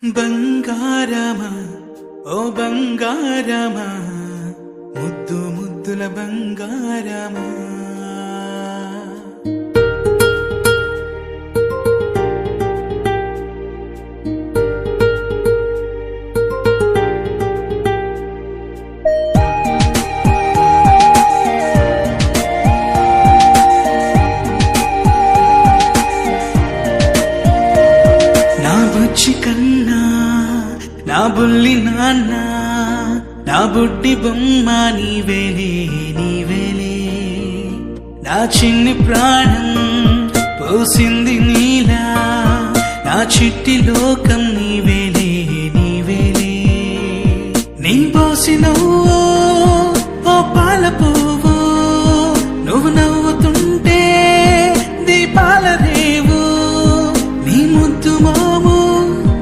బంగారమా ఓ బంగారమా ముద్దు ముద్దుల బంగారమా నా బుచ్చి కన్నా నా బుల్లి నాన్న నా బుడ్డి బొమ్మ నీవేలే నీవేలే నా చిన్ని ప్రాణం పోసింది నీలా నా చిట్టి లోకం నీవేలే నీవేలే నీ పోసిన